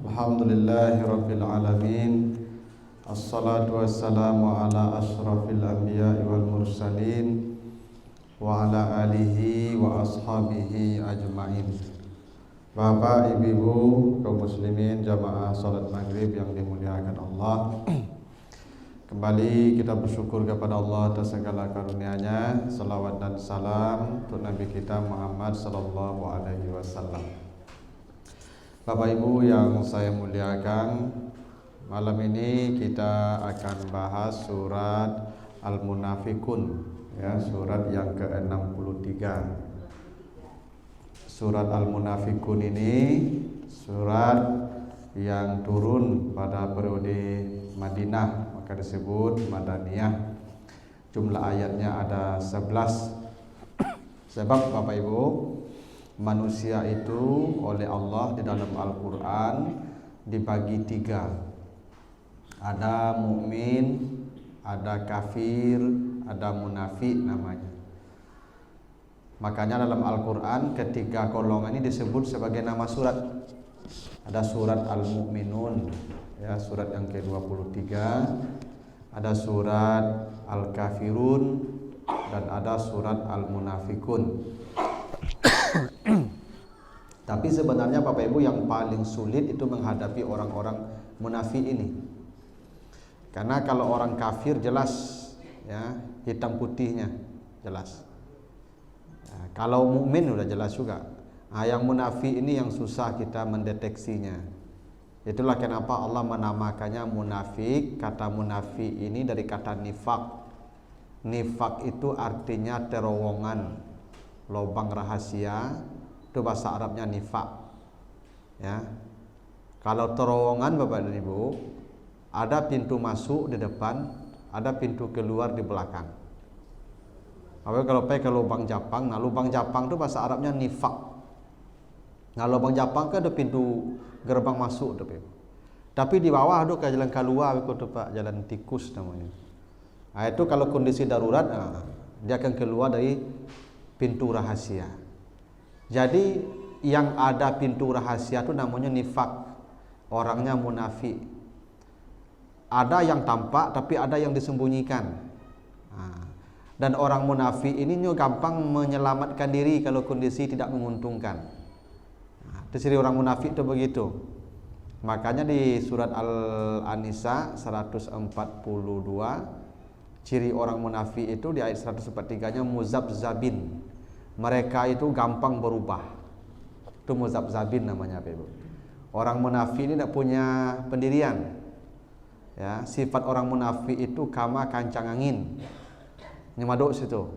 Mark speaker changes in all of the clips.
Speaker 1: Alhamdulillahi alamin. Assalatu wassalamu ala ashrafil anbiya'i wal mursalin wa ala alihi wa ashabihi ajma'in. Bapak, ibu, kaum muslimin jamaah salat maghrib yang dimuliakan Allah, kembali kita bersyukur kepada Allah atas segala karunia-Nya. Salawat dan salam untuk Nabi kita Muhammad sallallahu alaihi wasallam. Bapak Ibu yang saya muliakan, malam ini kita akan bahas surat Al-Munafikun, ya, surat yang ke-63. Surat Al-Munafikun ini surat yang turun pada periode Madinah, maka disebut Madaniyah. Jumlah ayatnya ada 11. Sebab Bapak Ibu, manusia itu oleh Allah di dalam Al-Quran dibagi 3. Ada mukmin, ada kafir, ada munafik namanya. Makanya dalam Al-Quran ketiga golongan ini disebut sebagai nama surat. Ada surat Al-Mu'minun, ya, surat yang ke-23. Ada surat Al-Kafirun dan ada surat Al-Munafikun. Tapi sebenarnya Bapak Ibu yang paling sulit itu menghadapi orang-orang munafik ini. Karena kalau orang kafir jelas, ya, hitam putihnya jelas. Ya, kalau mukmin udah jelas juga. Nah, yang munafik ini yang susah kita mendeteksinya. Itulah kenapa Allah menamakannya munafik. Kata munafik ini dari kata nifak. Nifak itu artinya terowongan, lubang rahasia. Itu bahasa Arabnya nifak, ya. Kalau terowongan Bapak dan Ibu, ada pintu masuk di depan, ada pintu keluar di belakang. Apalagi kalau pakai ke lubang Japang, nah lubang Japang itu bahasa Arabnya nifak. Nah lubang Japang kan ada pintu gerbang masuk, tapi di bawah ada ke jalan keluar, itu Pak, jalan tikus namanya. Nah itu kalau kondisi darurat, nah, dia akan keluar dari pintu rahasia. Jadi yang ada pintu rahasia itu namanya nifak, orangnya munafik. Ada yang tampak tapi ada yang disembunyikan. Dan orang munafik ini gampang menyelamatkan diri kalau kondisi tidak menguntungkan. Itu ciri orang munafik itu begitu. Makanya di surat Al-An-Nisa 142, ciri orang munafik itu di ayat 143-nya muzabzabin. Mereka itu gampang berubah. Itu muzabzabin namanya, Ibu. Orang munafik ini tidak punya pendirian. Ya, sifat orang munafik itu kama kancang angin. Nyemaduk situ.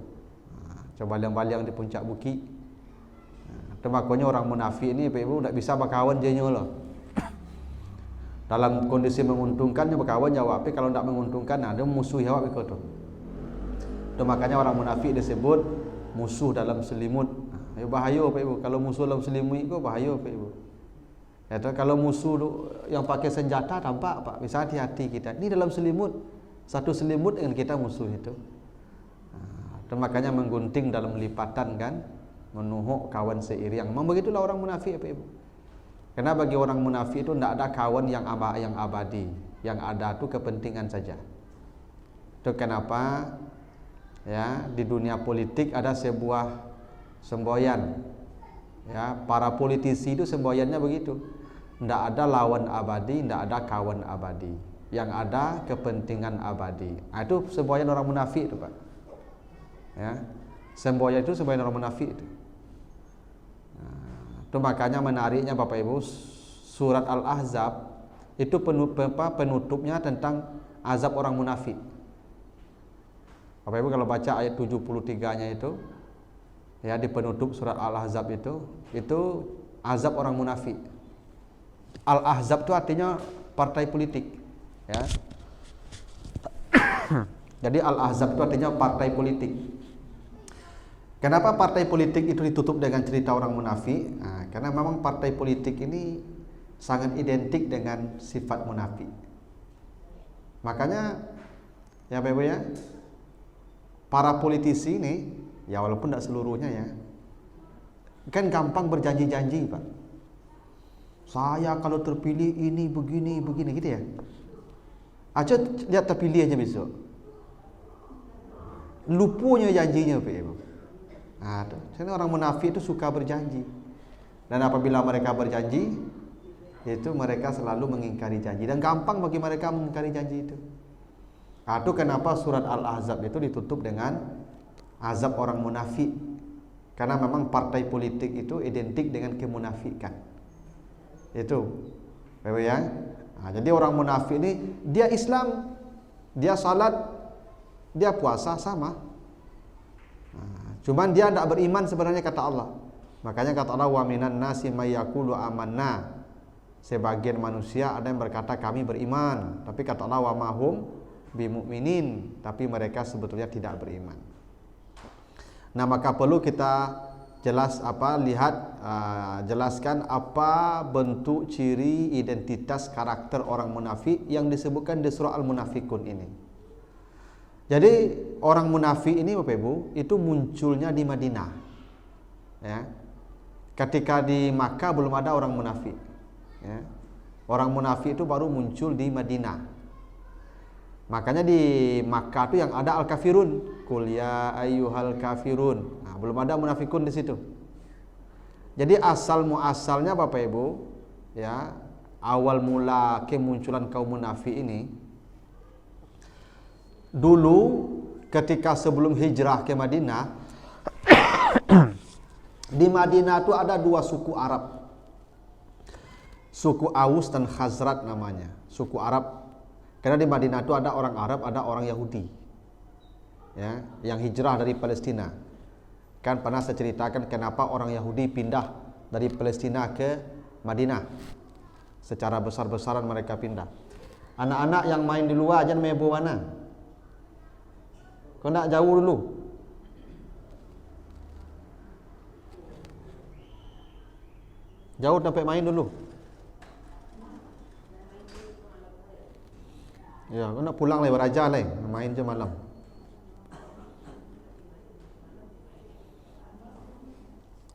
Speaker 1: Coba baliang-baliang di puncak bukit. Itu makanya orang munafik ini, Ibu, tidak bisa berkawan jenyo loh. Dalam kondisi menguntungkan dia berkawan jawab, tapi kalau tidak menguntungkan, nah, dia musuh jawab itu. Itu makanya orang munafik disebut musuh dalam selimut. Bahaya Pak Ibu. Kalau musuh dalam selimut itu bahaya Pak Ibu. Ya, kalau musuh yang pakai senjata tampak Pak, bisa hati-hati kita. Ini dalam selimut, satu selimut dengan kita musuh itu. Itu makanya menggunting dalam lipatan kan, menuhuk kawan seiring. Memang begitulah orang munafik Pak Ibu. Karena bagi orang munafik itu tidak ada kawan yang abadi. Yang ada itu kepentingan saja. Itu kenapa, ya, di dunia politik ada sebuah semboyan, ya, para politisi itu semboyannya begitu, tidak ada lawan abadi, tidak ada kawan abadi, yang ada kepentingan abadi. Nah, itu semboyan orang munafik itu Pak, ya, semboyan itu semboyan orang munafik itu. Nah, itu makanya menariknya Bapak Ibu, surat Al-Ahzab itu penutupnya tentang azab orang munafik. Bapak Ibu kalau baca ayat 73-nya itu, ya, di penutup surat Al-Ahzab itu azab orang munafik. Al-Ahzab itu artinya partai politik, ya. Jadi Al-Ahzab itu artinya partai politik. Kenapa partai politik itu ditutup dengan cerita orang munafik? Nah, karena memang partai politik ini sangat identik dengan sifat munafik. Makanya, ya Bapak Ibu ya, para politisi ini, ya walaupun tidak seluruhnya ya, kan gampang berjanji-janji Pak. Saya kalau terpilih ini begini gitu ya. Aja lihat terpilih aja besok. Lupanya janjinya Pak Ibu. Karena orang munafik itu suka berjanji. Dan apabila mereka berjanji, itu mereka selalu mengingkari janji dan gampang bagi mereka mengingkari janji itu. Itu kenapa surat Al-Ahzab itu ditutup dengan azab orang munafik. Karena memang partai politik itu identik dengan kemunafikan. Itu. Ya. Jadi orang munafik ini dia Islam, dia salat, dia puasa sama. Cuman dia tidak beriman sebenarnya kata Allah. Makanya kata Allah wa minan nasi may yaqulu amanna. Sebagian manusia ada yang berkata kami beriman, tapi kata Allah wa mahum bimu'minin, tapi mereka sebetulnya tidak beriman. Nah, maka perlu kita jelaskan apa bentuk ciri identitas karakter orang munafik yang disebutkan di surah Al-Munafikun ini. Jadi orang munafik ini Bapak Ibu itu munculnya di Madinah. Ya. Ketika di Makkah belum ada orang munafik. Ya. Orang munafik itu baru muncul di Madinah. Makanya di Makkah itu yang ada al-kafirun, qul ya ayyuhal kafirun. Nah, belum ada munafikun di situ. Jadi asal muasalnya Bapak Ibu, ya, awal mula kemunculan kaum munafik ini dulu ketika sebelum hijrah ke Madinah di Madinah itu ada dua suku Arab. Suku Aus dan Khazraj namanya. Suku Arab. Karena di Madinah itu ada orang Arab, ada orang Yahudi. Ya, yang hijrah dari Palestina. Kan pernah saya ceritakan kenapa orang Yahudi pindah dari Palestina ke Madinah. Secara besar-besaran mereka pindah. Anak-anak yang main di luar aja namanya Buwana. Kau nak jauh dulu. Jauh sampai main dulu. Ya, kau nak pulang lewat aja lah, main je malam.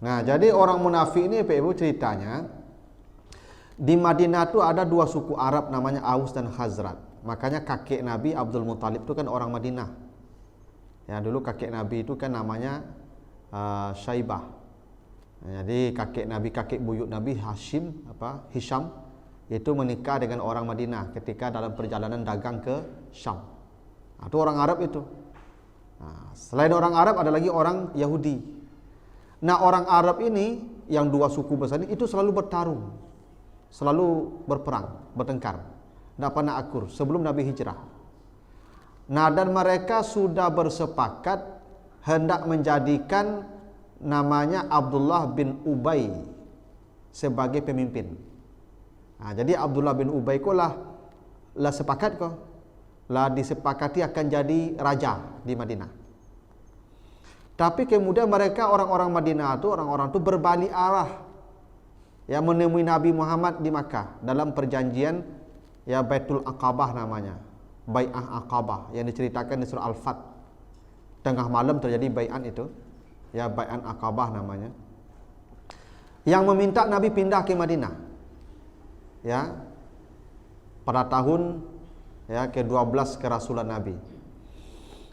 Speaker 1: Nah, jadi orang munafik ini Pak Ibu ceritanya di Madinah itu ada dua suku Arab namanya Aus dan Khazraj. Makanya kakek Nabi Abdul Muthalib itu kan orang Madinah. Ya, dulu kakek Nabi itu kan namanya Syaibah. Nah, jadi kakek buyut Nabi Hisham itu menikah dengan orang Madinah ketika dalam perjalanan dagang ke Syam. Nah, itu orang Arab itu. Nah, selain orang Arab ada lagi orang Yahudi. Nah, orang Arab ini yang dua suku besar ini itu selalu bertarung, selalu berperang, bertengkar, tidak pernah akur sebelum Nabi hijrah. Nah, dan mereka sudah bersepakat hendak menjadikan namanya Abdullah bin Ubay sebagai pemimpin. Nah, jadi Abdullah bin Ubay ko lah sepakat ko, lah disepakati akan jadi raja di Madinah. Tapi kemudian mereka orang-orang Madinah itu orang-orang itu berbalik arah, ya, menemui Nabi Muhammad di Makkah dalam perjanjian ya Baitul Aqabah namanya, Bai'ah Aqabah yang diceritakan di surah Al-Fat. Tengah malam terjadi bai'an itu, ya Bai'an Aqabah namanya. Yang meminta Nabi pindah ke Madinah. Ya, pada tahun ya ke-12 kerasulan Nabi.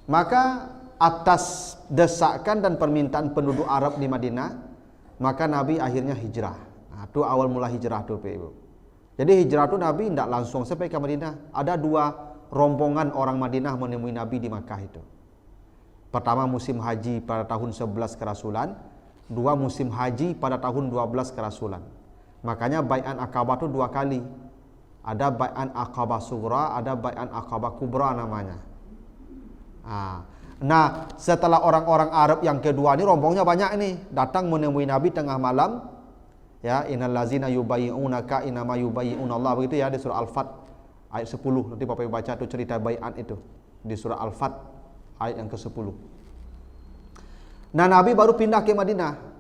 Speaker 1: Maka atas desakan dan permintaan penduduk Arab di Madinah, maka Nabi akhirnya hijrah. Nah, itu awal mula hijrah tuh, Ibu. Jadi hijrah itu Nabi tidak langsung sampai ke Madinah. Ada dua rombongan orang Madinah menemui Nabi di Makkah itu. Pertama musim haji pada tahun 11 kerasulan, dua musim haji pada tahun 12 kerasulan. Makanya Bai'an Aqabah itu dua kali. Ada Bai'an Aqabah Sughra, ada Bai'an Aqabah Kubra namanya. Nah, setelah orang-orang Arab yang kedua ini rombongnya banyak ini, datang menemui Nabi tengah malam. Ya, innal ladzina yubayyi'unaka innama yubayyi'unallah, begitu ya di surah Al-Fat ayat 10. Nanti Bapak baca tuh cerita bai'at itu di surah Al-Fat ayat yang ke-10. Nah, Nabi baru pindah ke Madinah.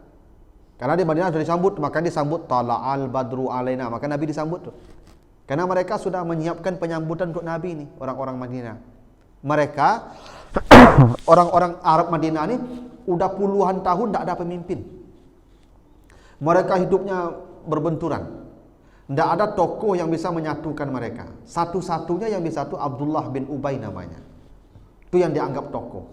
Speaker 1: Karena di Madinah sudah disambut, maka disambut tala'al badru alaina, maka Nabi disambut tuh. Karena mereka sudah menyiapkan penyambutan untuk Nabi ini, orang-orang Madinah. Mereka orang-orang Arab Madinah ini udah puluhan tahun tidak ada pemimpin. Mereka hidupnya berbenturan. Tidak ada tokoh yang bisa menyatukan mereka. Satu-satunya yang bisa itu Abdullah bin Ubay namanya. Itu yang dianggap tokoh.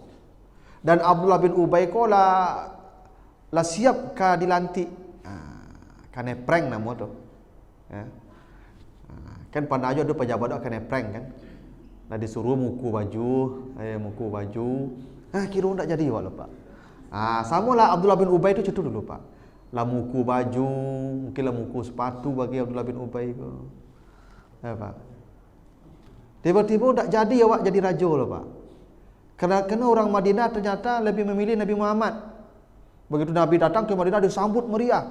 Speaker 1: Dan Abdullah bin Ubay ko la siap ka dilantik. Kane prank nama tu. Ya. Kan pernah aja ada pejabat kane prank kan. Lah disuruh muku baju. Kira tak jadi wak lupa. Samalah Abdullah bin Ubay itu dulu Pak. Lah muku baju, mungkin lah muku sepatu bagi Abdullah bin Ubay ko. Ya Pak. Tiba-tiba tak jadi awak jadi raja loh Pak. Kerana orang Madinah ternyata lebih memilih Nabi Muhammad. Begitu Nabi datang ke Madinah disambut meriah.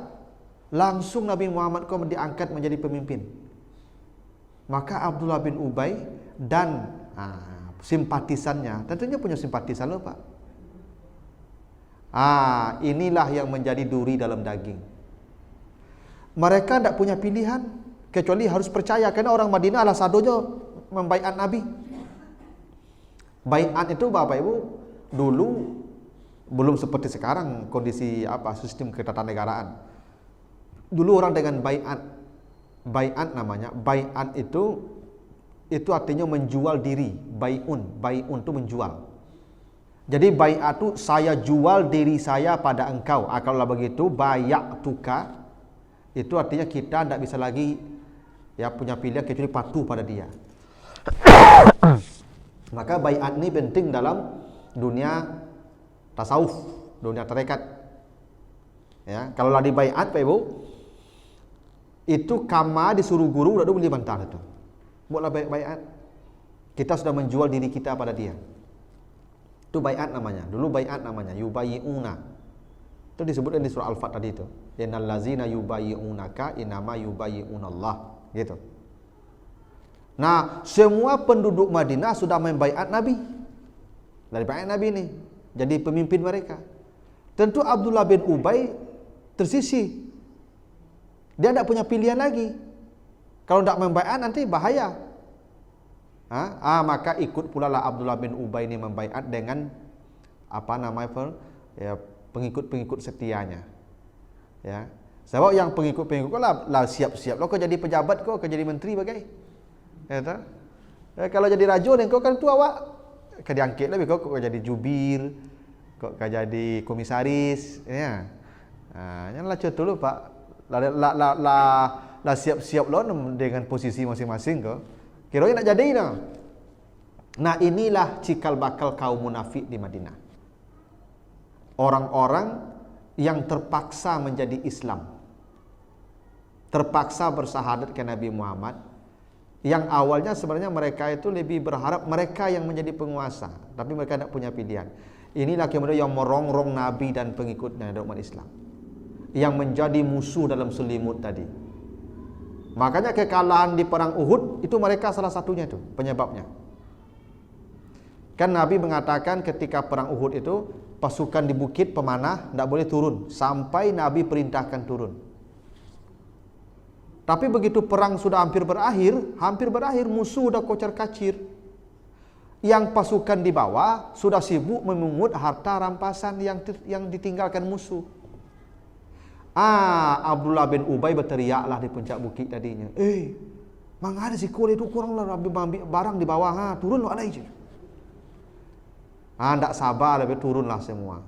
Speaker 1: Langsung Nabi Muhammad ko diangkat menjadi pemimpin. Maka Abdullah bin Ubay dan simpatisannya, tentunya punya simpatisan loh Pak. Inilah yang menjadi duri dalam daging. Mereka tidak punya pilihan kecuali harus percaya, karena orang Madinah lah sadonya membaiat Nabi. Baiat itu Bapak Ibu dulu belum seperti sekarang kondisi sistem ketatanegaraan. Dulu orang dengan baiat namanya. Baiat itu artinya menjual diri. Baiun itu menjual. Jadi bai'at itu saya jual diri saya pada engkau. Kalau begitu bay'atuka itu artinya kita tidak bisa lagi punya pilihan kecuali patuh pada dia. Maka bai'at ini penting dalam dunia tasawuf, dunia tarekat. Ya, kalau lagi bai'at Pak Ibu, itu kama disuruh guru udah beli bantah itu. Buatlah bai'at. Kita sudah menjual diri kita pada dia. Itu bai'at namanya. Dulu bai'at namanya yubayyi'una. Itu disebutkan di surah Al-Fat tadi itu. Innal ladzina yubayyi'unaka innama yubayyi'unallah, gitu. Nah, semua penduduk Madinah sudah membai'at Nabi. Dari bai'at Nabi ini jadi pemimpin mereka. Tentu Abdullah bin Ubay tersisih. Dia tidak punya pilihan lagi. Kalau tidak membai'at nanti bahaya. Maka ikut pula lah Abdullah bin Ubay ini membaiat dengan pengikut-pengikut setianya. Ya. Sebab yang pengikut-pengikut lah siap-siap lo kau jadi pejabat kau jadi menteri bagai. Ya, kalau jadi raja ni kau kan tu awak kau diangkat lebih kau jadi jubir, kau jadi komisaris, ya. Janganlah contoh lo Pak. Lah siap-siap lo dengan posisi masing-masing kau. Kira-kira nak jadi dah. Nah, inilah cikal bakal kaum munafik di Madinah. Orang-orang yang terpaksa menjadi Islam. Terpaksa bersahadat ke Nabi Muhammad. Yang awalnya sebenarnya mereka itu lebih berharap mereka yang menjadi penguasa, tapi mereka tidak punya pilihan. Inilah kemudian yang merongrong Nabi dan pengikutnya dari umat Islam. Yang menjadi musuh dalam selimut tadi. Makanya kekalahan di perang Uhud itu mereka salah satunya itu penyebabnya. Kan Nabi mengatakan ketika perang Uhud itu pasukan di bukit pemanah tidak boleh turun sampai Nabi perintahkan turun. Tapi begitu perang sudah hampir berakhir musuh sudah kocar-kacir. Yang pasukan di bawah sudah sibuk memungut harta rampasan yang ditinggalkan musuh. Abdullah bin Ubay berteriaklah di puncak bukit tadinya. Mangada si kul itu kuranglah ambil barang di bawah, turunlah alai je. Tak sabar lebih turunlah semua.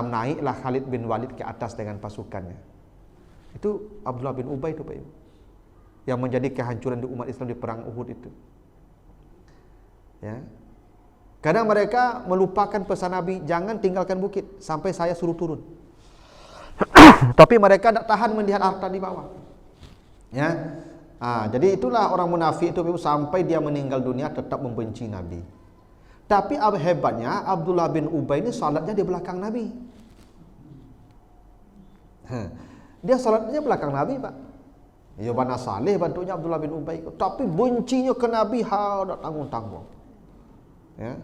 Speaker 1: Naiklah Khalid bin Walid ke atas dengan pasukannya. Itu Abdullah bin Ubay itu Pak Ibu. Yang menjadi kehancuran di umat Islam di perang Uhud itu. Ya. Kadang mereka melupakan pesan Nabi, jangan tinggalkan bukit sampai saya suruh turun. Tapi mereka tidak tahan melihat harta di bawah. Ya. Jadi itulah orang munafik itu sampai dia meninggal dunia tetap membenci Nabi. Tapi hebatnya Abdullah bin Ubay ini salatnya di belakang Nabi. Dia salatnya belakang Nabi Pak. Ya bana saleh bantunya Abdullah bin Ubay. Tapi bencinya ke Nabi tak tanggung-tanggung. Ya.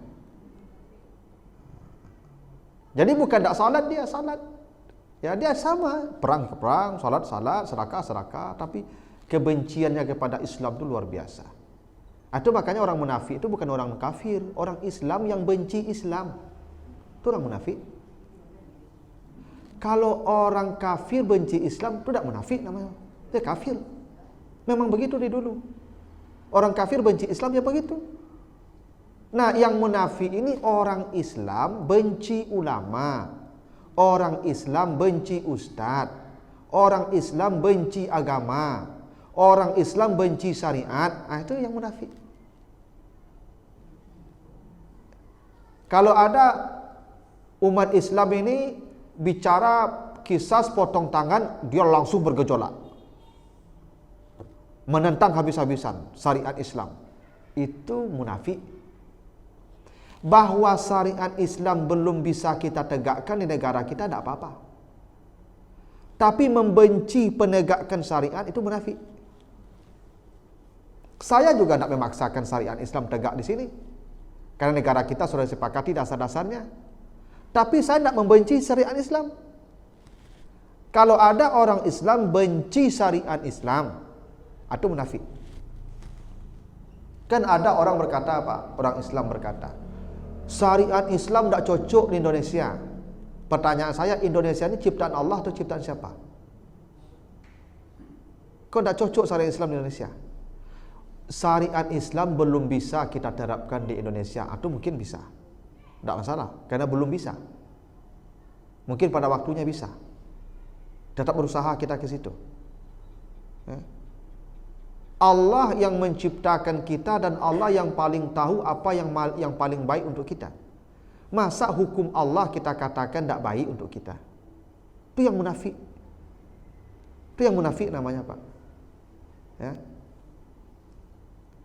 Speaker 1: Jadi bukan tak salat dia salat. Ya dia sama, perang ke perang, salat, sedekah, tapi kebenciannya kepada Islam itu luar biasa. Itu makanya orang munafik itu bukan orang kafir, orang Islam yang benci Islam. Itu orang munafik. Kalau orang kafir benci Islam itu tidak munafik namanya. Dia kafir. Memang begitu di dulu. Orang kafir benci Islam ya begitu. Nah, yang munafik ini orang Islam benci ulama, orang Islam benci ustadz, orang Islam benci agama, orang Islam benci syariat. Nah, itu yang munafik. Kalau ada umat Islam ini bicara kisah potong tangan, dia langsung bergejolak, menentang habis-habisan syariat Islam. Itu munafik. Bahwa syariat Islam belum bisa kita tegakkan di negara kita tidak apa-apa. Tapi membenci penegakan syariat itu munafik. Saya juga tidak memaksakan syariat Islam tegak di sini, karena negara kita sudah disepakati dasar-dasarnya. Tapi saya tidak membenci syariat Islam. Kalau ada orang Islam benci syariat Islam, itu munafik. Kan ada orang berkata apa? Orang Islam berkata, syariat Islam tidak cocok di Indonesia. Pertanyaan saya, Indonesia ini ciptaan Allah atau ciptaan siapa? Kok tidak cocok syariat Islam di Indonesia? Syariat Islam belum bisa kita terapkan di Indonesia, atau mungkin bisa, tidak masalah, karena belum bisa. Mungkin pada waktunya bisa. Tetap berusaha kita ke situ. Allah yang menciptakan kita dan Allah yang paling tahu apa yang paling baik untuk kita. Masa hukum Allah kita katakan tidak baik untuk kita? Itu yang munafik. Itu yang munafik namanya, Pak. Ya.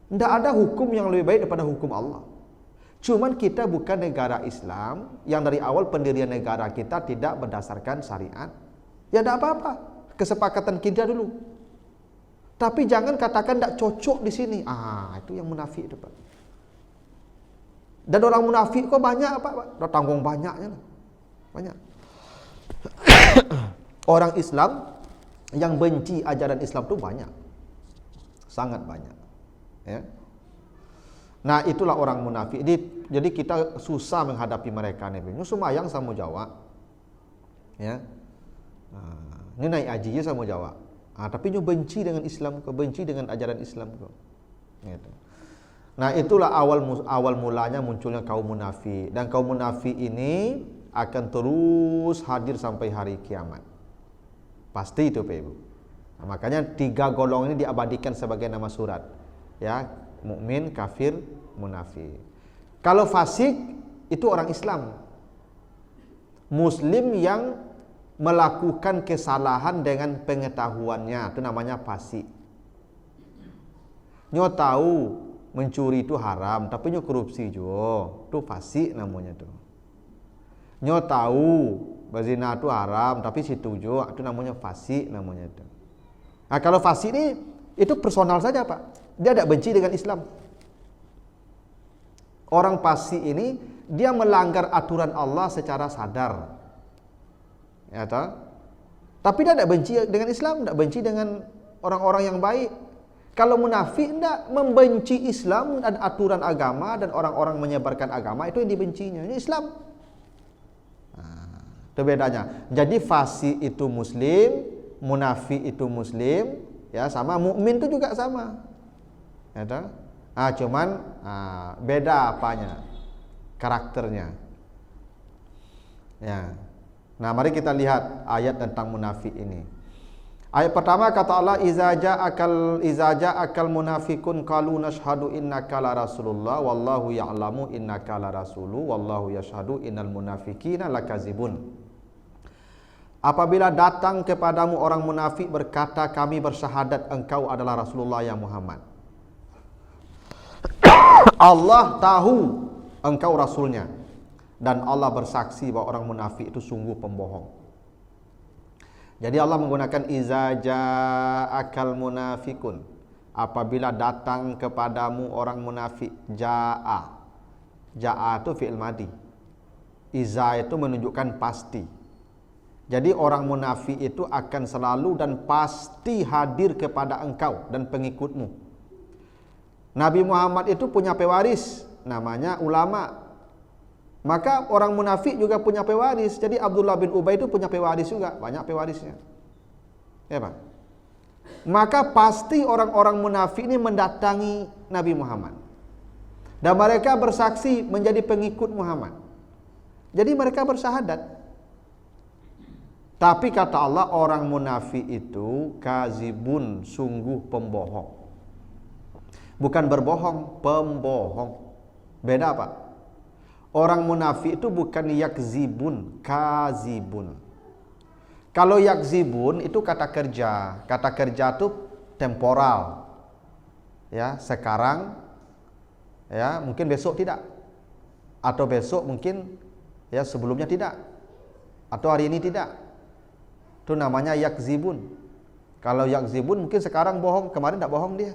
Speaker 1: Tidak ada hukum yang lebih baik daripada hukum Allah. Cuman kita bukan negara Islam yang dari awal pendirian negara kita tidak berdasarkan syariat. Ya tidak apa-apa, kesepakatan kita dulu. Tapi jangan katakan tidak cocok di sini. Itu yang munafik itu, Pak. Dan orang munafik kok banyak, Pak. Tanggung banyaknya, banyak. Orang Islam yang benci ajaran Islam itu banyak, sangat banyak. Ya. Nah, itulah orang munafik. Jadi kita susah menghadapi mereka nih. Ini sembahyang sama Jawa. Ya. Ini naik haji sama Jawa. Tapi dia benci dengan Islam, benci dengan ajaran Islam kok. Gitu. Nah, itulah awal mulanya munculnya kaum munafik, dan kaum munafik ini akan terus hadir sampai hari kiamat. Pasti itu, Pak Ibu. Nah, makanya 3 golongan ini diabadikan sebagai nama surat. Ya, mukmin, kafir, munafik. Kalau fasik itu orang Islam. Muslim yang melakukan kesalahan dengan pengetahuannya, itu namanya fasik. Nyo tahu mencuri itu haram, tapi nyo korupsi juga, itu fasik namanya tuh. Nyo tahu berzina itu haram, tapi situ juga, itu namanya fasik namanya tuh. Nah, kalau fasik ini itu personal saja, Pak. Dia tidak benci dengan Islam. Orang fasik ini dia melanggar aturan Allah secara sadar. Ya, toh? Tapi dia tidak benci dengan Islam, tidak benci dengan orang-orang yang baik. Kalau munafik tidak membenci Islam dan aturan agama dan orang-orang menyebarkan agama, itu yang dibencinya. Ini Islam. Itu bedanya. Jadi fasik itu muslim, munafik itu muslim, ya, sama mukmin itu juga sama. Ya, toh? Cuman beda apanya? Karakternya. Ya. Nah, mari kita lihat ayat tentang munafik ini. Ayat pertama kata Allah, iza ja'akal munafiqun qalu nashhadu innaka la rasulullah wallahu ya'lamu innaka la rasulu wallahu yashhadu innal munafiqina lakazibun. Apabila datang kepadamu orang munafik berkata, kami bersyahadat engkau adalah Rasulullah ya Muhammad. Allah tahu engkau rasulnya, dan Allah bersaksi bahwa orang munafik itu sungguh pembohong. Jadi Allah menggunakan iza ja'akal munafikun, apabila datang kepadamu orang munafik. Ja'a itu fi'il madi, iza itu menunjukkan pasti. Jadi orang munafik itu akan selalu dan pasti hadir kepada engkau dan pengikutmu. Nabi Muhammad itu punya pewaris, namanya ulama. Maka orang munafik juga punya pewaris. Jadi Abdullah bin Ubay itu punya pewaris juga, banyak pewarisnya. Ya, Pak. maka pasti orang-orang munafik ini mendatangi Nabi Muhammad. Dan mereka bersaksi menjadi pengikut Muhammad. Jadi mereka bersyahadat. Tapi kata Allah, orang munafik itu kazibun, sungguh pembohong. Bukan berbohong, pembohong. Beda apa? Orang munafik itu bukan yakzibun, kazibun. Kalau yakzibun itu kata kerja. Kata kerja itu temporal. Ya, sekarang, ya, mungkin besok tidak. Atau besok mungkin, ya, sebelumnya tidak. Atau hari ini tidak. Itu namanya yakzibun. Kalau yakzibun mungkin sekarang bohong, kemarin tidak bohong dia.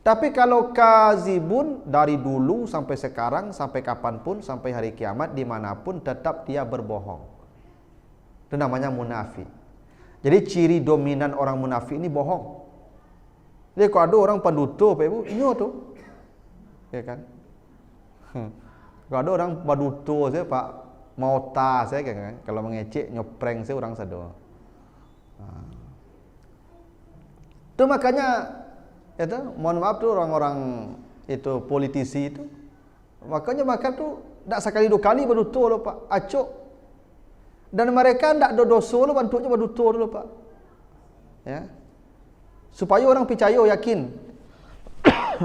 Speaker 1: Tapi kalau kazibun, dari dulu sampai sekarang, sampai kapanpun, sampai hari kiamat, dimanapun tetap dia berbohong. Itu namanya munafik. Jadi ciri dominan orang munafik ini bohong. Jadi kalau ada orang penduto, Pak Ibu, ini tuh, ya kan? Kalau ada orang penduto, saya Pak Mauta, saya kan, kalau mengecek nyopreng saya orang sado. Itu makanya, itu, mohon maaf tuh orang-orang itu politisi itu, makanya tuh tidak sekali dua kali berduto loh Pak, acok. Dan mereka tidak ada dosa loh, bentuknya berduto dulu Pak. Ya, supaya orang percaya, yakin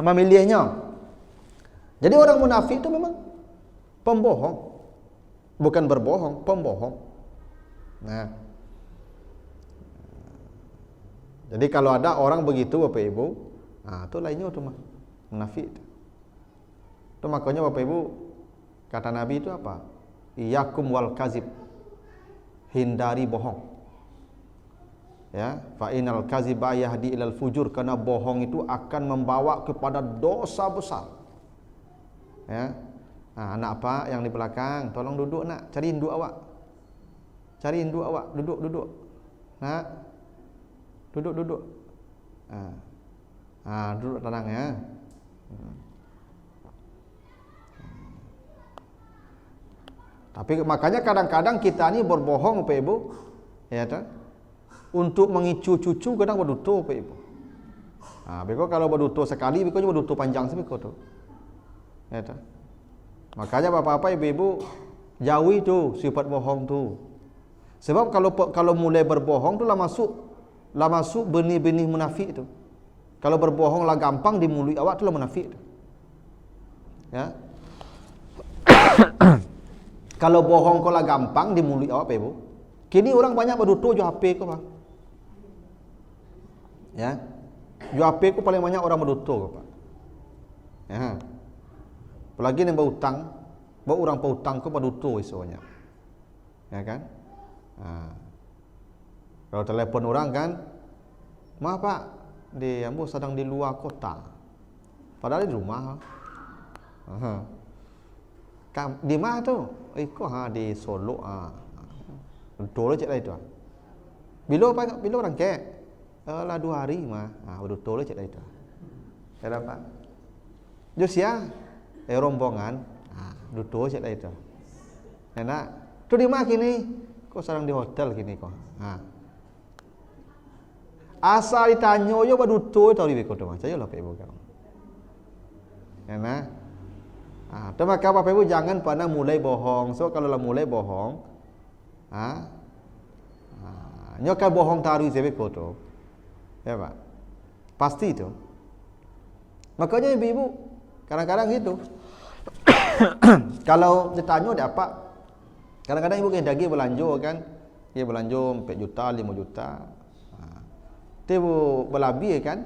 Speaker 1: memilihnya. Jadi orang munafik itu memang pembohong, bukan berbohong, pembohong. Nah, jadi kalau ada orang begitu Bapak Ibu, nah itu lainnya itu mah munafik. Itu makanya Bapak Ibu, kata Nabi itu apa? Iyyakum wal kazib, hindari bohong. Ya, fa inal kaziba yahdi ilal fujur, karena bohong itu akan membawa kepada dosa besar. Ya. Nah, anak apa yang di belakang, tolong duduk nak, cari induk awak. Cari induk awak, duduk. Nak. Duduk. Duduk tenang ya. Tapi makanya kadang-kadang kita ni berbohong Pak Ibu, ya tak? Untuk mengicu cucu kadang berduto Pak Ibu. Beko kalau berduto sekali, beko juga berduto panjang sebeko tu. Ya tak? Makanya bapak-bapak ibu-ibu jauhi tu sifat bohong tu. Sebab kalau mulai berbohong tu lah masuk benih-benih munafik tu. Kalau berbohong lah gampang di mulut awak tu lah munafik tu. Ya. Kalau bohong kau lah gampang di mulut awak Pak Ibu. Kini orang banyak berduto jual HP kau Pak. Ya. Jual HP kau paling banyak orang berduto kau Pak. Ya. Apalagi yang berhutang, orang berhutang kau berduto isonya. Ya kan? Kalau telepon orang kan, maaf Pak, di ambo sedang di luar kota. Padahal di rumah. Di mana tu? Di Solo. Betul cik lah itu. Bila orang ke? Lah 2 hari mah. Betul cik lah itu. Ya Pak. Josia, rombongan. Betul cik lah itu. Enak. Tu di mana kini? Kau sedang di hotel kini kau. Asal ditanya yo beduto tahu di beko tu macam lah Pak Ibu kau. Enak. Tu maka Bapak Ibu jangan pernah mulai bohong. So kalau lah mulai bohong, nyokai bohong taruh di beko tu. Ya Pak. Pasti itu. Makanya ibu-ibu kadang-kadang gitu. Kalau ditanya ada apa? Kadang-kadang ibu kayak daging belanja kan. Dia belanja 4 juta, 5 juta. Ibu berlebih kan.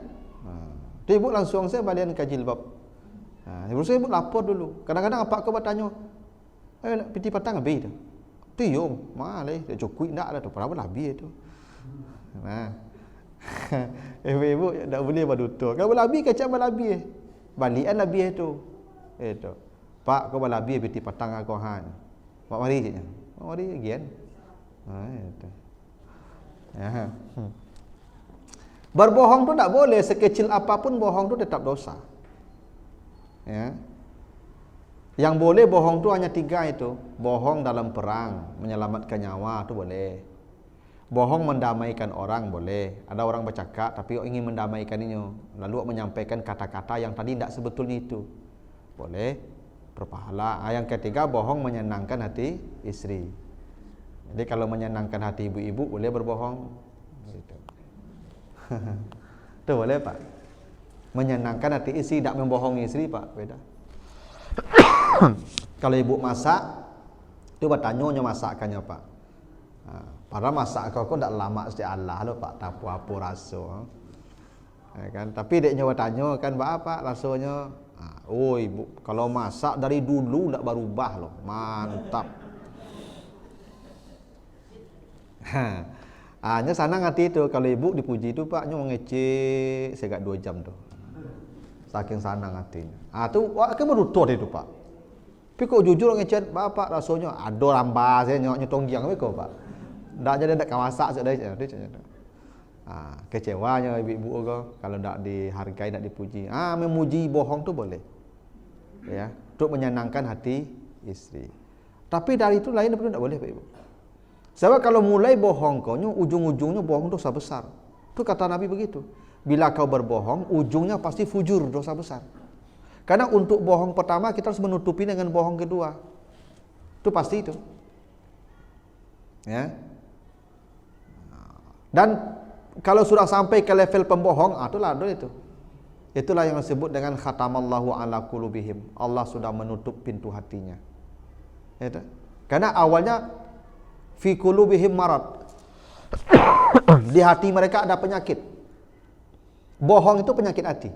Speaker 1: Ibu langsung saya balian ke jilbab. Ibu saya ibu lapor dulu. Kadang-kadang apa kau bertanya, nak piti patang habis tu. Tium, malai, dia cukup nak lah tu. Berapa lebih tu. Ibu tak boleh berduto. Kau berlebih kacau berlebih. Balian lebih tu. Itu. Pak kau berlebih piti patang aku han. Mak mari je. Mak mari gian. Itu. Ya. Berbohong tu tak boleh, sekecil apapun bohong tu tetap dosa. Ya. Yang boleh bohong tu hanya 3 itu. Bohong dalam perang, menyelamatkan nyawa tu boleh. Bohong mendamaikan orang boleh. Ada orang bercakap tapi ingin mendamaikannya, lalu menyampaikan kata-kata yang tadi tidak sebetulnya itu. Boleh berpahala. Yang ketiga, bohong menyenangkan hati istri. Jadi kalau menyenangkan hati ibu-ibu boleh berbohong. Gitu. Itu boleh Pak. Menyenangkan hati istri, tidak membohongi istri Pak, beda. Kalau ibu masak, itu bertanya masakannya Pak. Padahal masak kau tidak lama sejak Allah loh Pak, tak apa rasa. Kan? Tapi dia nyawa tanya kan apa rasanya. Oh ibu, kalau masak dari dulu tidak berubah loh, mantap. Hanya senang hati itu kalau ibu dipuji itu Pak, nyo ngecek segak 2 jam tuh. Saking senang hatinya. Tuh wah kan berutut itu Pak. Tapi kok jujur ngecek bapak rasanya ada rambas saya nyotong giang kok Pak. Ndak jadi ndak masak sudah dia. Kecewanya ibu-ibu kalau ndak dihargai, ndak dipuji. Memuji bohong tuh boleh. Ya, untuk menyenangkan hati istri. Tapi dari itu lain betul ndak boleh Pak Ibu. Sebab kalau mulai bohong kau, ujung-ujungnya bohong dosa besar. Itu kata Nabi begitu. Bila kau berbohong, ujungnya pasti fujur, dosa besar. Karena untuk bohong pertama kita harus menutupi dengan bohong kedua. Itu pasti itu. Ya. Dan kalau sudah sampai ke level pembohong, itulah itu. Itulah yang disebut dengan khatamallahu ala qulubihim. Allah sudah menutup pintu hatinya. Itu. Karena awalnya fi qulubihim marad. Di hati mereka ada penyakit. Bohong itu penyakit hati.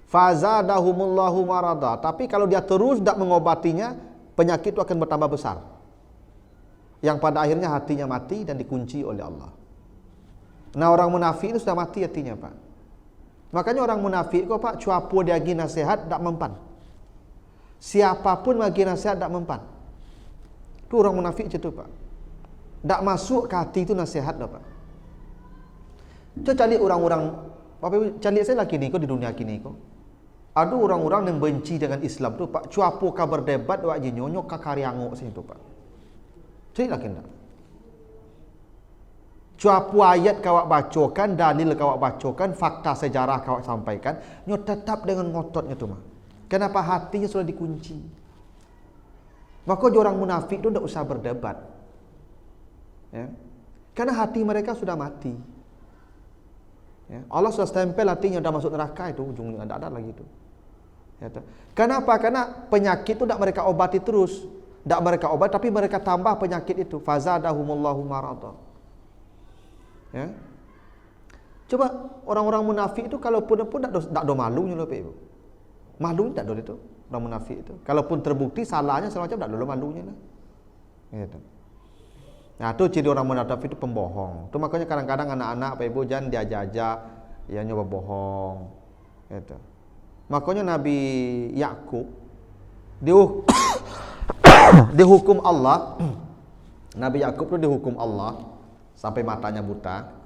Speaker 1: Fazadahumullahu marada. Tapi kalau dia terus tidak mengobatinya, penyakit itu akan bertambah besar. Yang pada akhirnya hatinya mati dan dikunci oleh Allah. Nah, orang munafik itu sudah mati hatinya, Pak. Makanya orang munafik kok Pak, cuapo dia bagi nasihat tak mempan. Siapapun bagi nasihat tak mempan. Itu orang munafik itu Pak. Tak masuk ke hati itu nasihat dah Pak. Coba cari orang-orang, cari saya lagi ni kok di dunia kini kok. Ada orang-orang yang benci dengan Islam tu Pak. Cuapo ka berdebat wak nyonyok ka karyangok sini tu Pak. Cari lagi tak? Cuapo ayat kawak bacokan, dalil kawak bacokan, fakta sejarah kawak sampaikan, nyo tetap dengan ngototnya tu mah. Kenapa hatinya sudah dikunci? Maka orang munafik tu tidak usah berdebat. Ya. Karena hati mereka sudah mati. Ya. Allah sudah stempel hatinya sudah masuk neraka itu, ujungnya tidak ada lagi itu. Ya. Kenapa? Karena penyakit itu tidak mereka obati terus, tidak mereka obati, tapi mereka tambah penyakit itu. Fazadahumullahu marada. Ya. Coba orang-orang munafik itu kalaupun tidak ada malunya loh Pak Ibu. Malunya tidak ada itu orang munafik itu. Kalaupun terbukti salahnya semacam tidak ada malunya lah. Gitu. Nah, itu ciri orang munafik itu pembohong. Itu makanya kadang-kadang anak-anak Pak Ibu jangan diajak-ajak ya nyoba bohong. Gitu. Makanya Nabi Yakub dihukum Allah. Nabi Yakub itu dihukum Allah sampai matanya buta.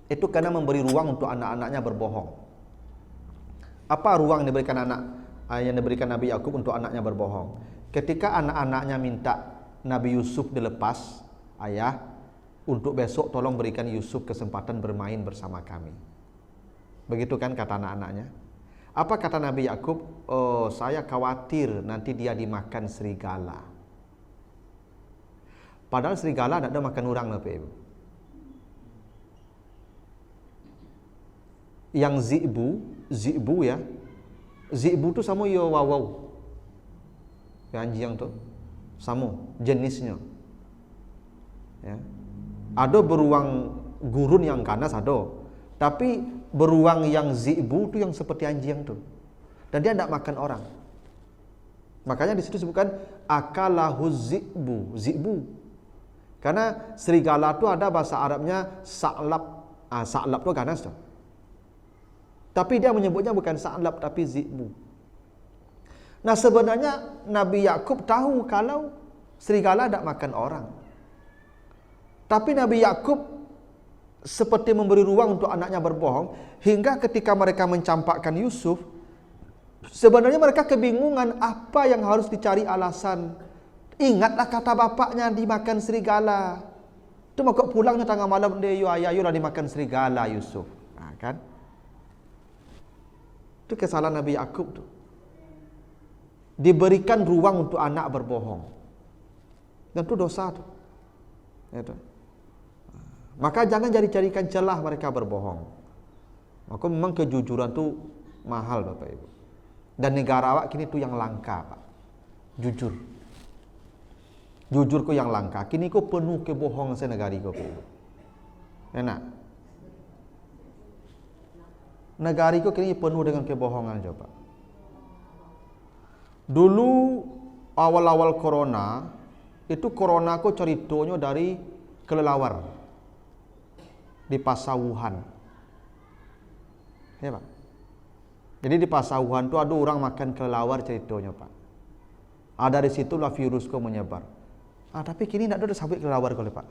Speaker 1: Itu karena memberi ruang untuk anak-anaknya berbohong. Apa ruang yang diberikan Nabi Yakub untuk anaknya berbohong? Ketika anak-anaknya minta Nabi Yusuf dilepas, ayah, untuk besok tolong berikan Yusuf kesempatan bermain bersama kami. Begitu kan kata anak-anaknya. Apa kata Nabi Yakub? Oh, saya khawatir nanti dia dimakan serigala. Padahal serigala tidak ada makan orang lah Pak Ibu. Yang zibu ya. Zibu tu sama yo wawau. Anjing tu sama jenisnya. Ya. Ada beruang gurun yang ganas ada. Tapi beruang yang zibu tu yang seperti anjing tu. Dan dia tidak makan orang. Makanya di situ disebutkan akalahu zibu, zibu. Karena serigala tu ada bahasa Arabnya sa'lab. Sa'lab tu ganas tu. Tapi dia menyebutnya bukan sa'lab tapi zibu. Nah, sebenarnya Nabi Yakub tahu kalau serigala tidak makan orang. Tapi Nabi Yakub seperti memberi ruang untuk anaknya berbohong, hingga ketika mereka mencampakkan Yusuf, sebenarnya mereka kebingungan apa yang harus dicari alasan. Ingatlah kata bapaknya dimakan serigala. Itu mau pulangnya tengah malam dia, ayah lah dimakan serigala Yusuf. Nah, kan? Itu kesalahan Nabi Yakub tu. Diberikan ruang untuk anak berbohong. Dan itu dosa tu. Itu. Maka jangan jadikan celah mereka berbohong. Maka memang kejujuran tu mahal Bapak Ibu. Dan negara awak kini tu yang langka, Pak. Jujur. Jujur ku yang langka. Kini ku penuh kebohongan senegari ku. Enak. Negari ku kini penuh dengan kebohongan coba. Dulu awal-awal corona, itu corona ku ceritanya dari kelelawar di pasar Wuhan. Ya, Pak. Jadi di pasar Wuhan tu ada orang makan kelelawar ceritanya, Pak. Dari situlah virus ku menyebar. Tapi kini tidak ada sabit kelelawar ko, Pak.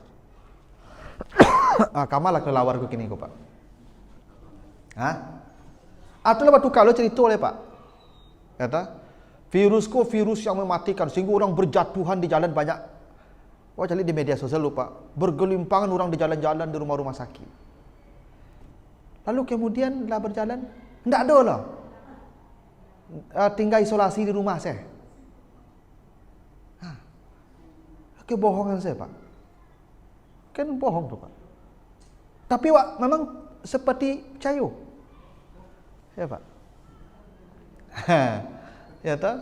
Speaker 1: Kamalah kelelawar ko kini ko, Pak. Itulah batu kalau cerita oleh Pak. Kata, virus ko virus yang mematikan sehingga orang berjatuhan di jalan banyak. Wah, cari di media sosial lupa. Bergelimpangan orang di jalan-jalan di rumah-rumah sakit. Lalu kemudian lah berjalan, tidak ada lah. Tinggal isolasi di rumah saya. Kebohongan saya, Pak. Kan bohong tuh, Pak. Tapi Pak, memang seperti cayu. Ya, Pak. Ya toh?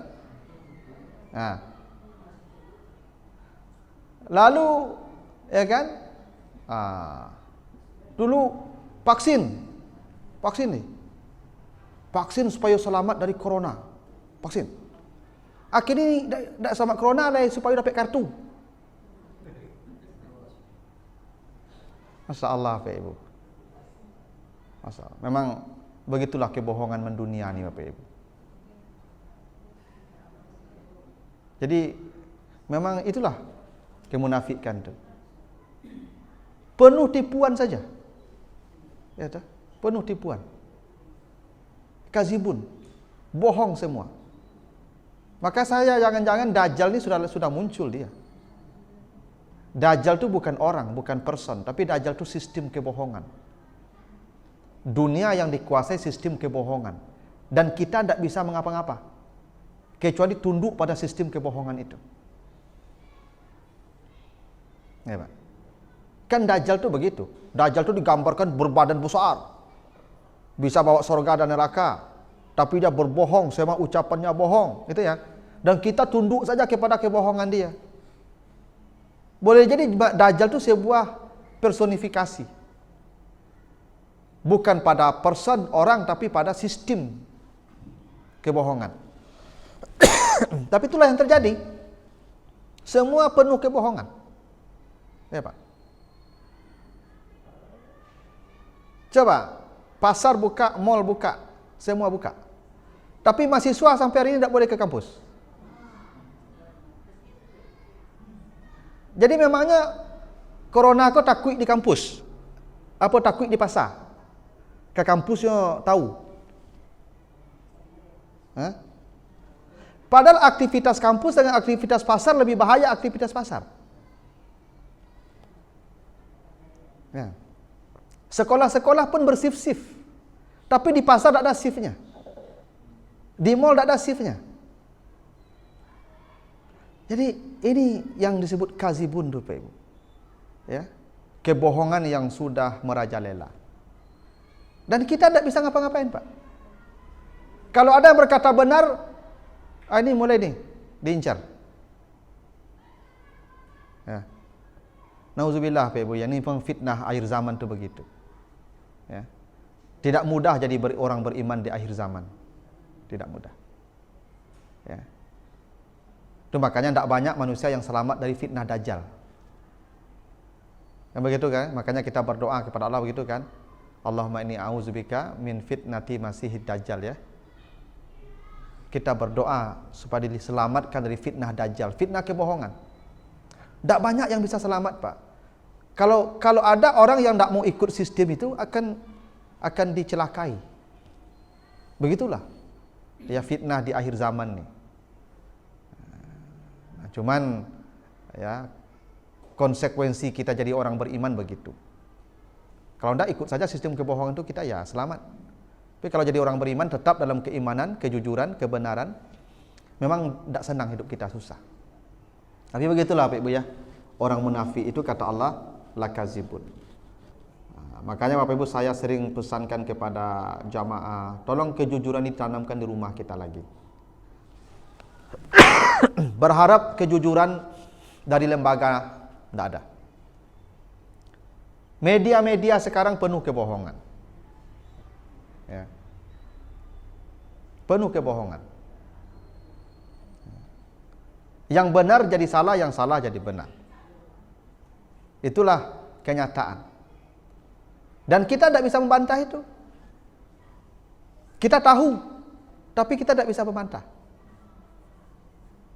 Speaker 1: Lalu ya kan? Dulu vaksin nih. Vaksin supaya selamat dari corona. Vaksin. Akhirnya tidak selamat corona lah supaya dapat kartu. Masya Allah, Bapak Ibu. Masya Allah. Memang begitulah kebohongan mendunia nih, Bapak Ibu. Jadi memang itulah kemunafikan itu. Penuh tipuan saja. Ya toh? Penuh tipuan. Kazibun. Bohong semua. Maka saya jangan-jangan Dajjal ini sudah muncul dia. Dajjal itu bukan orang, bukan person, tapi Dajjal itu sistem kebohongan. Dunia yang dikuasai sistem kebohongan. Dan kita tidak bisa mengapa-ngapa kecuali tunduk pada sistem kebohongan itu. Ya, Pak. Kan Dajjal itu begitu. Dajjal itu digambarkan berbadan besar, bisa bawa surga dan neraka, tapi dia berbohong, semua ucapannya bohong, itu ya. Dan kita tunduk saja kepada kebohongan dia. Boleh jadi Dajjal itu sebuah personifikasi. Bukan pada person, orang, tapi pada sistem kebohongan. Tapi itulah yang terjadi. Semua penuh kebohongan. Ya, Pak. Coba, pasar buka, mall buka, semua buka. Tapi mahasiswa sampai hari ini tidak boleh ke kampus. Jadi memangnya corona kau takut di kampus? Apa takut di pasar? Ke kampusnya tahu. Padahal aktivitas kampus dengan aktivitas pasar lebih bahaya aktivitas pasar. Ya. Sekolah-sekolah pun bersif-sif. Tapi di pasar tidak ada shiftnya. Di mall tidak ada shiftnya. Jadi ini yang disebut kazibun tu, Pak Ibu. Ya. Kebohongan yang sudah merajalela. Dan kita tidak bisa ngapa-ngapain, Pak. Kalau ada yang berkata benar, ini mulai nih diincar. Ya. Nauzubillah, Pak Ibu. Ya, ini fitnah akhir zaman tu begitu. Ya. Tidak mudah jadi orang beriman di akhir zaman. Tidak mudah. Ya. Itu makanya tidak banyak manusia yang selamat dari fitnah Dajjal. Kan begitu kan? Makanya kita berdoa kepada Allah begitu kan? Allahumma inni a'udzubika min fitnati masihid Dajjal, ya. Kita berdoa supaya diselamatkan dari fitnah Dajjal, fitnah kebohongan. Tidak banyak yang bisa selamat, Pak. Kalau ada orang yang tidak mau ikut sistem itu akan dicelakai. Begitulah. Ya, fitnah di akhir zaman nih. Cuman Ya, konsekuensi kita jadi orang beriman begitu. Kalau tidak ikut saja sistem kebohongan itu, kita ya selamat. Tapi kalau jadi orang beriman tetap dalam keimanan, kejujuran, kebenaran, memang tidak senang hidup kita, susah. Tapi begitulah Bapak Ibu ya. Orang munafik itu kata Allah lakazibun. Makanya Bapak Ibu saya sering pesankan kepada jamaah, tolong kejujuran ditanamkan di rumah kita lagi. Berharap kejujuran dari lembaga tidak ada. Media-media sekarang penuh kebohongan. Ya. Penuh kebohongan. Yang benar jadi salah, yang salah jadi benar. Itulah kenyataan. Dan kita tidak bisa membantah itu. Kita tahu, tapi kita tidak bisa membantah.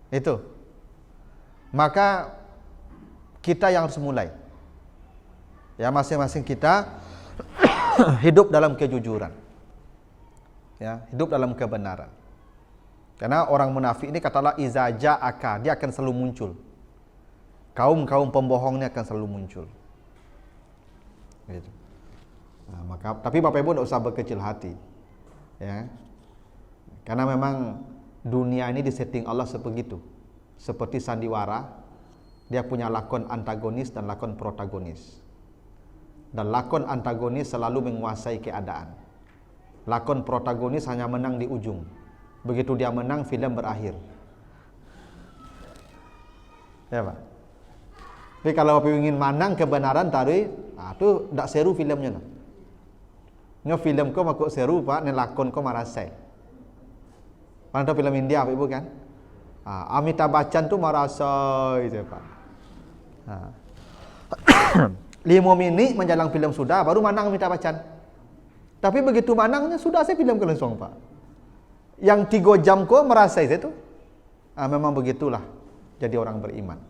Speaker 1: Itu. Maka kita yang harus mulai. Ya, masing-masing kita hidup dalam kejujuran. Ya, hidup dalam kebenaran. Karena orang munafik ini katalah iza ja'aka, dia akan selalu muncul. Kaum-kaum pembohongnya akan selalu muncul. Gitu. Nah, tapi Bapak Ibu tidak usah berkecil hati, ya, karena memang dunia ini disetting Allah sebegitu, seperti sandiwara, dia punya lakon antagonis dan lakon protagonis, dan lakon antagonis selalu menguasai keadaan, lakon protagonis hanya menang di ujung, begitu dia menang film berakhir, ya Pak. Tapi kalau Bapak ingin menang kebenaran tadi, itu tidak seru filmnya lah. Nyo film ko makuk seru Pak, ne lakon ko marasai. Mana tahu film India Pak Ibu kan? Amitabh Bachchan tu marasai itu Pak. 5 menit menjelang film sudah baru manang Amitabh Bachchan. Tapi begitu manangnya sudah saya film ke langsung Pak. Yang 3 jam ko merasai itu. Memang begitulah jadi orang beriman.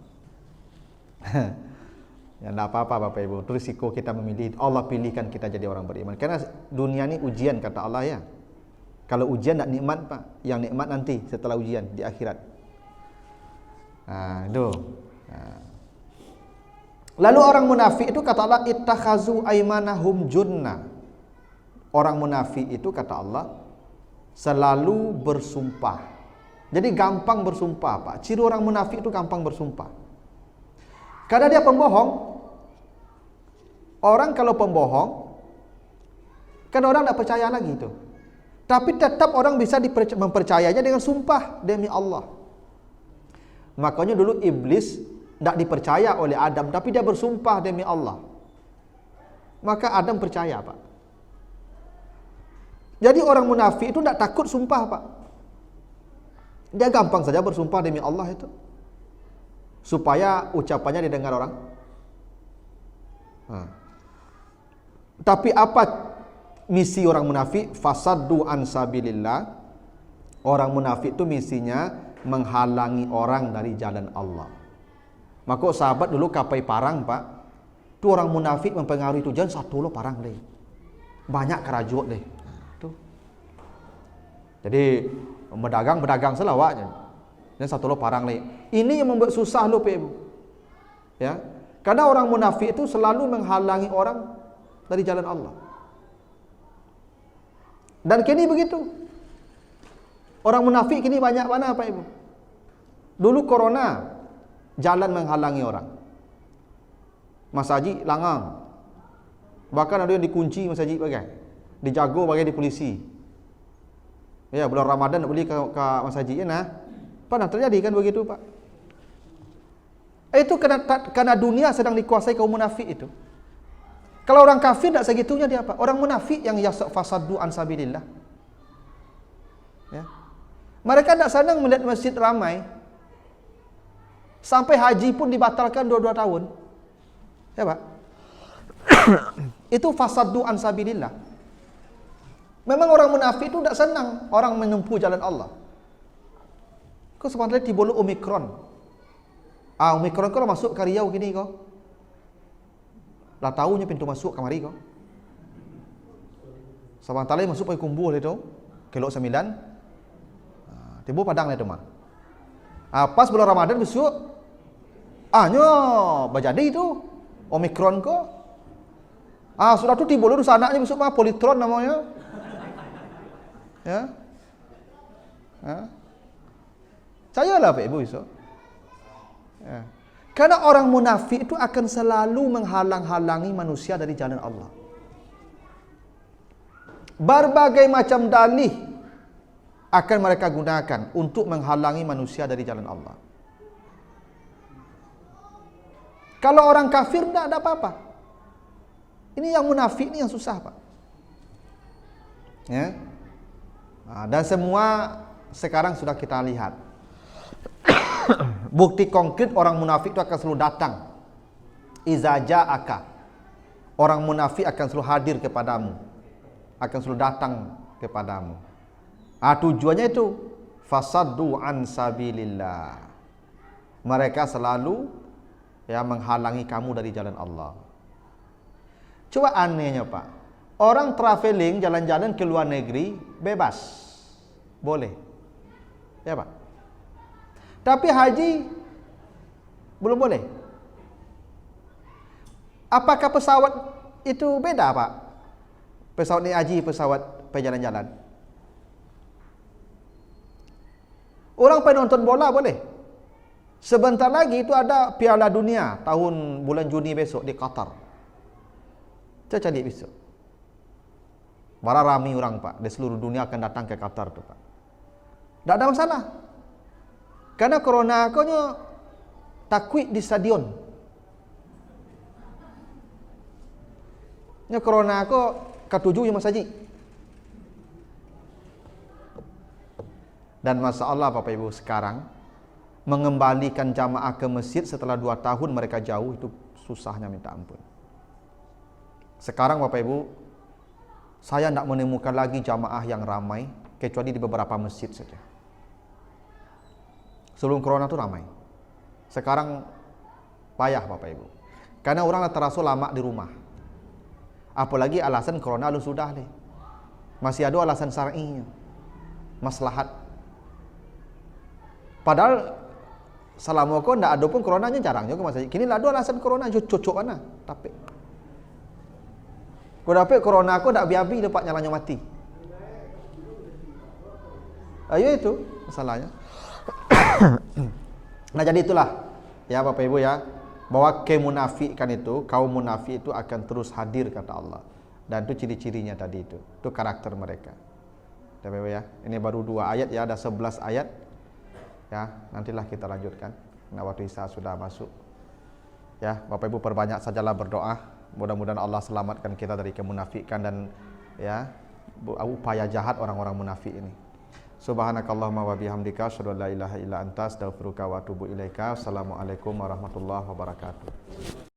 Speaker 1: Ya tidak apa-apa Bapak Ibu, itu risiko kita memilih, Allah pilihkan kita jadi orang beriman. Karena dunia ini ujian kata Allah ya. Kalau ujian tidak nikmat Pak, yang nikmat nanti setelah ujian di akhirat. Itu. Lalu orang munafik itu kata Allah ittakhazu aymanahum junna. Orang munafik itu kata Allah selalu bersumpah. Jadi gampang bersumpah Pak. Ciri orang munafik itu gampang bersumpah. Karena dia pembohong. Orang kalau pembohong, kan orang tidak percaya lagi itu. Tapi tetap orang bisa mempercayainya dengan sumpah demi Allah. Makanya dulu iblis tidak dipercaya oleh Adam, tapi dia bersumpah demi Allah. Maka Adam percaya Pak. Jadi orang munafik itu tidak takut sumpah Pak. Dia gampang saja bersumpah demi Allah itu, supaya ucapannya didengar orang. Tapi apa misi orang munafik? Fasaddu an sabilillah. Orang munafik itu misinya menghalangi orang dari jalan Allah. Maka sahabat dulu kapai parang Pak, itu orang munafik mempengaruhi itu, jangan satu lo parang deh, banyak kerajuk deh. Tuh. Jadi berdagang selawaknya, jangan satu lo parang deh. Ini yang membuat susah lo Pak Ibu. Ya, karena orang munafik itu selalu menghalangi orang dari jalan Allah. Dan kini begitu. Orang munafik kini banyak mana Pak Ibu? Dulu corona, jalan menghalangi orang. Mas Haji langang. Bahkan ada yang dikunci Mas Haji bagai. Dijago bagai di polisi. Ya, bulan Ramadan nak beli ke Mas Haji ya nah. Pernah terjadi kan begitu Pak? Itu karena dunia sedang dikuasai kaum munafik itu. Kalau orang kafir tidak segitunya dia Pak. Orang munafik yang fasaddu an sabilillah. Ya. Mereka tidak senang melihat masjid ramai. Sampai haji pun dibatalkan 22 tahun. Ya Pak. Itu fasaddu an sabilillah. Memang orang munafik itu tidak senang orang menempuh jalan Allah. Kau sebenarnya timbul Omikron. Omikron kau masuk ke Riau gini kau. Lah tahunya pintu masuk kamari kau. Sebentar lagi masuk pakai kumbul itu, kilo 9. Timbul padang itu mah. Pas bulan Ramadan besok, Nyo berjadi itu Omikron ko. Sudah tu timbul dulu anaknya besok mah Politron namanya. Ya. Percayalah Pak Ibu besok. Ya. Karena orang munafik itu akan selalu menghalang-halangi manusia dari jalan Allah. Berbagai macam dalih akan mereka gunakan untuk menghalangi manusia dari jalan Allah. Kalau orang kafir tidak ada apa-apa. Ini yang munafik ini yang susah, Pak. Ya. Dan semua sekarang sudah kita lihat. Bukti konkret orang munafik itu akan selalu datang. Iza ja'aka. Orang munafik akan selalu hadir kepadamu. Akan selalu datang kepadamu. Tujuannya itu fasaddu an sabilillah. Mereka selalu menghalangi kamu dari jalan Allah. Coba anehnya Pak, orang traveling jalan-jalan ke luar negeri bebas, boleh, ya Pak. Tapi haji belum boleh. Apakah pesawat itu beda Pak? Pesawat ni haji, pesawat perjalan-jalan. Orang pengen nonton bola boleh. Sebentar lagi itu ada Piala Dunia tahun bulan Juni besok di Qatar. Kita cari besok. Bara ramai orang Pak, di seluruh dunia akan datang ke Qatar tu Pak. Tak ada masalah. Karena corona konyo takwid di stadion. Nya corona ko ketujuh yang masjid. Dan masalah Bapak Ibu sekarang mengembalikan jamaah ke masjid setelah 2 tahun mereka jauh itu susahnya minta ampun. Sekarang Bapak Ibu, saya tidak menemukan lagi jamaah yang ramai kecuali di beberapa masjid saja. Sebelum corona itu ramai. Sekarang payah Bapak Ibu. Karena orang terasa lama di rumah. Apalagi alasan corona lu sudah deh. Masih ada alasan syar'inya. Maslahat. Padahal Salamoko ndak ada pun coronanya jarang juga masih. Kini lah ada alasan corona cocok mana. Tapi kau dapat corona aku ndak biabi dapat nyalanya mati. Ayo itu masalahnya. Nah jadi itulah ya Bapak Ibu ya, bahwa kemunafikan itu, kaum munafik itu akan terus hadir kata Allah. Dan itu ciri-cirinya tadi itu karakter mereka. Bapak Ibu ya, ini baru 2 ayat ya, ada 11 ayat. Ya, nantilah kita lanjutkan. Nah, waktu Isya sudah masuk. Ya, Bapak Ibu perbanyak sajalah berdoa. Mudah-mudahan Allah selamatkan kita dari kemunafikan dan ya upaya jahat orang-orang munafik ini. Subhanakallahumma wa bihamdika asyhadu an la ilaha illa anta astaghfiruka wa atubu ilaika. Assalamualaikum warahmatullahi wabarakatuh.